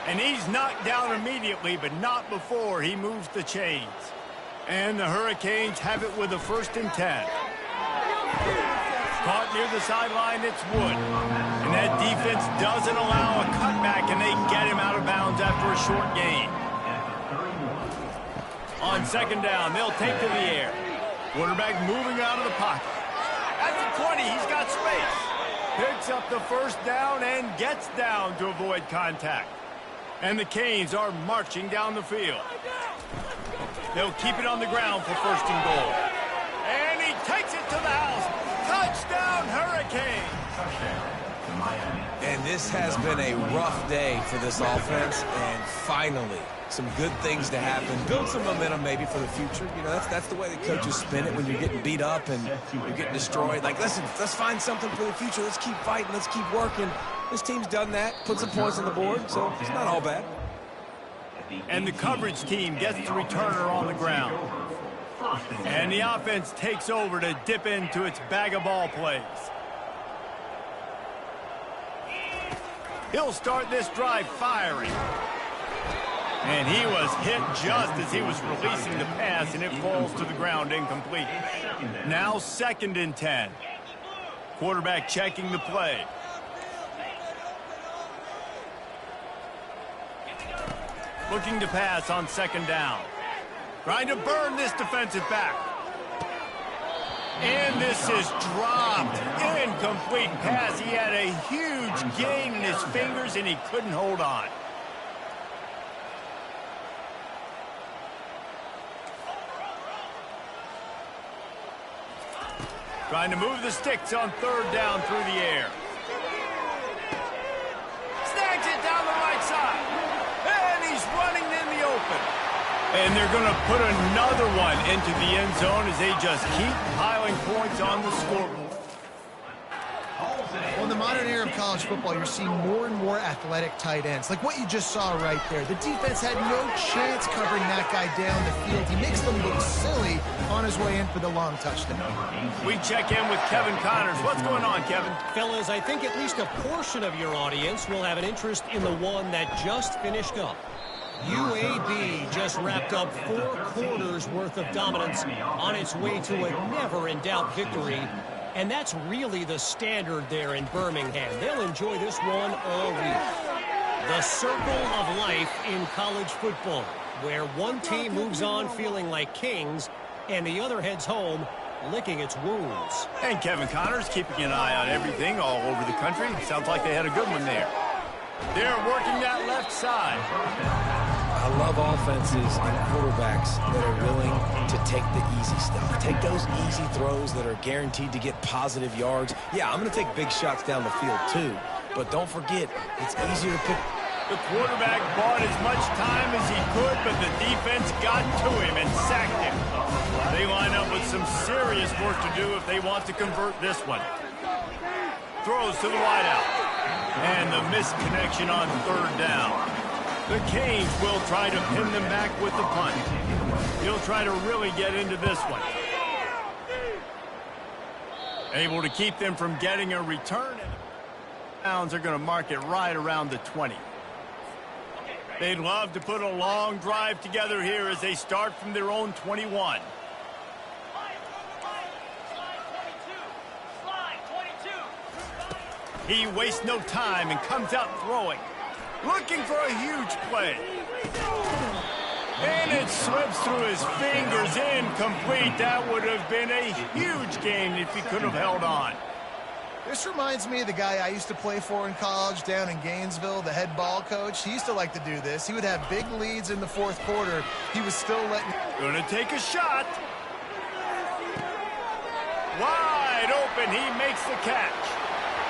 And he's knocked down immediately, but not before he moves the chains. And the Hurricanes have it with a 1st and 10. Caught near the sideline, it's Wood. And that defense doesn't allow a cutback, and they get him out of bounds after a short gain. On second down, they'll take to the air. Quarterback moving out of the pocket. At the 20, he's got space. Picks up the first down and gets down to avoid contact. And the Canes are marching down the field. They'll keep it on the ground for 1st and goal. And he takes it to the house. Touchdown, Hurricanes. And this has been a rough day for this offense, and finally, some good things to happen. Build some momentum maybe for the future. You know, that's the way the coaches spin it when you're getting beat up and you're getting destroyed. Like, listen, let's find something for the future. Let's keep fighting. Let's keep working. This team's done that, put some points on the board, so it's not all bad. And the coverage team gets the returner on the ground. And the offense takes over to dip into its bag of ball plays. He'll start this drive firing. And he was hit just as he was releasing the pass, and it falls to the ground incomplete. Now 2nd and 10. Quarterback checking the play. Looking to pass on second down. Trying to burn this defensive back. And this is dropped. Incomplete pass. He had a huge gain in his fingers, and he couldn't hold on. Trying to move the sticks on third down through the air. And they're going to put another one into the end zone as they just keep piling points on the scoreboard. Well, in the modern era of college football, you're seeing more and more athletic tight ends. Like what you just saw right there. The defense had no chance covering that guy down the field. He makes them look silly on his way in for the long touchdown. We check in with Kevin Connors. What's going on, Kevin? Fellas, I think at least a portion of your audience will have an interest in the one that just finished up. UAB just wrapped up 4 quarters worth of dominance on its way to a never-in-doubt victory. And that's really the standard there in Birmingham. They'll enjoy this one all week. The circle of life in college football, where one team moves on feeling like kings and the other heads home licking its wounds. And Kevin Connors keeping an eye on everything all over the country. Sounds like they had a good one there. They're working that left side. I love offenses and quarterbacks that are willing to take the easy stuff. Take those easy throws that are guaranteed to get positive yards. Yeah, I'm going to take big shots down the field too, but don't forget, it's easier to pick. The quarterback bought as much time as he could, but the defense got to him and sacked him. They line up with some serious work to do if they want to convert this one. Throws to the wideout. And the missed connection on 3rd down. The Canes will try to pin them back with the punt. He'll try to really get into this one. Able to keep them from getting a return. Downs are going to mark it right around the 20. They'd love to put a long drive together here as they start from their own 21. He wastes no time and comes out throwing. Looking for a huge play. And it slips through his fingers, incomplete. That would have been a huge gain if he could have held on. This reminds me of the guy I used to play for in college down in Gainesville, the head ball coach. He used to like to do this. He would have big leads in the 4th quarter. He was still letting... Gonna take a shot. Wide open. He makes the catch.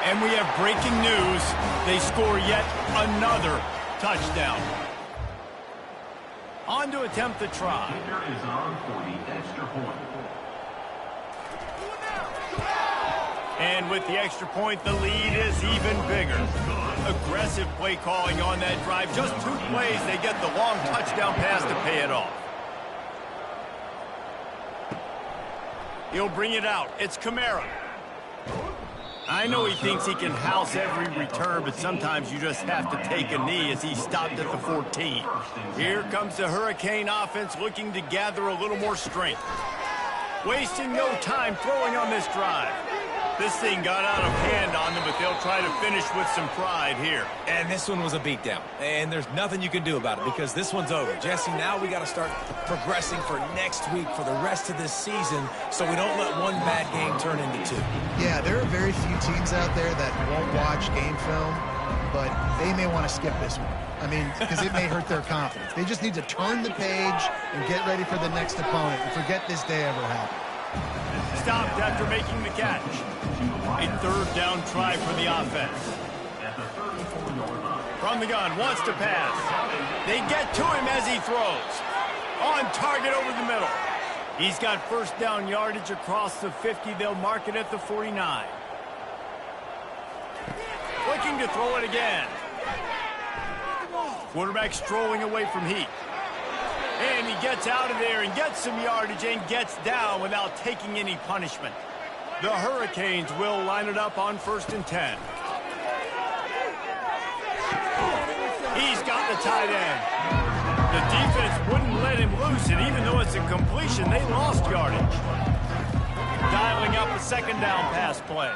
And we have breaking news. They score yet another touchdown. On to attempt the try. Kicker is on for the extra point. And with the extra point, the lead is even bigger. Aggressive play calling on that drive. Just 2 plays, they get the long touchdown pass to pay it off. He'll bring it out. It's Kamara. I know he thinks he can house every return, but sometimes you just have to take a knee as he stopped at the 14. Here comes the Hurricane offense looking to gather a little more strength. Wasting no time throwing on this drive. This thing got out of hand on them, but they'll try to finish with some pride here. And this one was a beatdown. And there's nothing you can do about it because this one's over. Jesse, now we got to start progressing for next week for the rest of this season so we don't let one bad game turn into 2. Yeah, there are very few teams out there that won't watch game film, but they may want to skip this one. I mean, because it may hurt their confidence. They just need to turn the page and get ready for the next opponent and forget this day ever happened. Stopped after making the catch. A 3rd down try for the offense. From the gun, wants to pass. They get to him as he throws. On target over the middle. He's got 1st down yardage across the 50. They'll mark it at the 49. Looking to throw it again. Quarterback strolling away from heat. And he gets out of there and gets some yardage and gets down without taking any punishment. The Hurricanes will line it up on 1st and 10. He's got the tight end. The defense wouldn't let him loose, and even though it's a completion, they lost yardage. Dialing up a 2nd down pass play.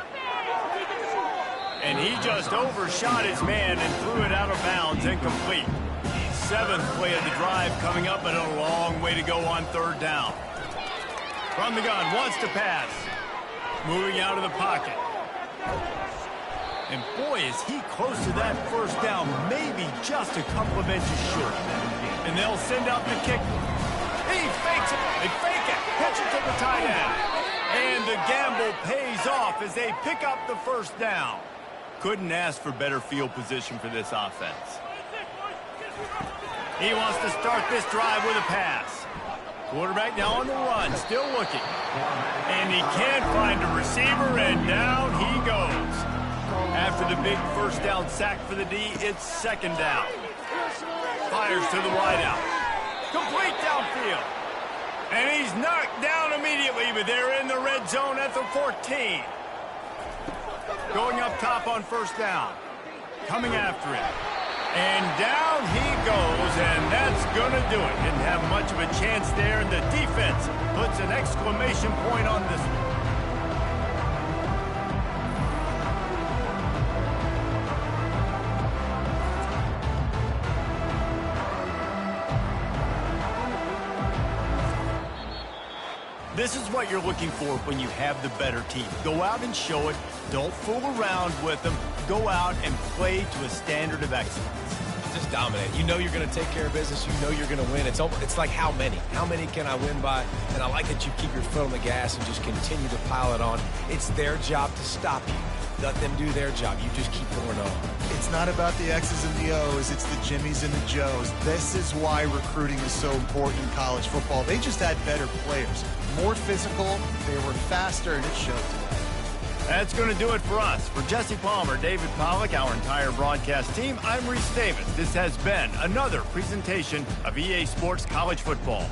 And he just overshot his man and threw it out of bounds, incomplete. 7th play of the drive coming up, but a long way to go on 3rd down. From the gun, wants to pass. Moving out of the pocket. And boy, is he close to that 1st down, maybe just a couple of inches short. And they'll send out the kick. He fakes it. They fake it. Pitch it to the tight end. And the gamble pays off as they pick up the 1st down. Couldn't ask for better field position for this offense. He wants to start this drive with a pass. Quarterback now on the run, still looking. And he can't find a receiver, and down he goes. After the big first down sack for the D, it's second down. Fires to the wideout. Complete downfield. And he's knocked down immediately, but they're in the red zone at the 14. Going up top on first down. Coming after it. And down he goes, and that's going to do it. Didn't have much of a chance there, and the defense puts an exclamation point on this one. This is what you're looking for when you have the better team. Go out and show it. Don't fool around with them. Go out and play to a standard of excellence. Just dominate. You know you're going to take care of business. You know you're going to win. It's like how many? How many can I win by? And I like that you keep your foot on the gas and just continue to pile it on. It's their job to stop you. Let them do their job. You just keep going on. It's not about the X's and the O's. It's the Jimmies and the Joes. This is why recruiting is so important in college football. They just had better players. More physical, they were faster, and it showed today. That's going to do it for us. For Jesse Palmer, David Pollack, our entire broadcast team, I'm Reese Davis. This has been another presentation of EA Sports College Football.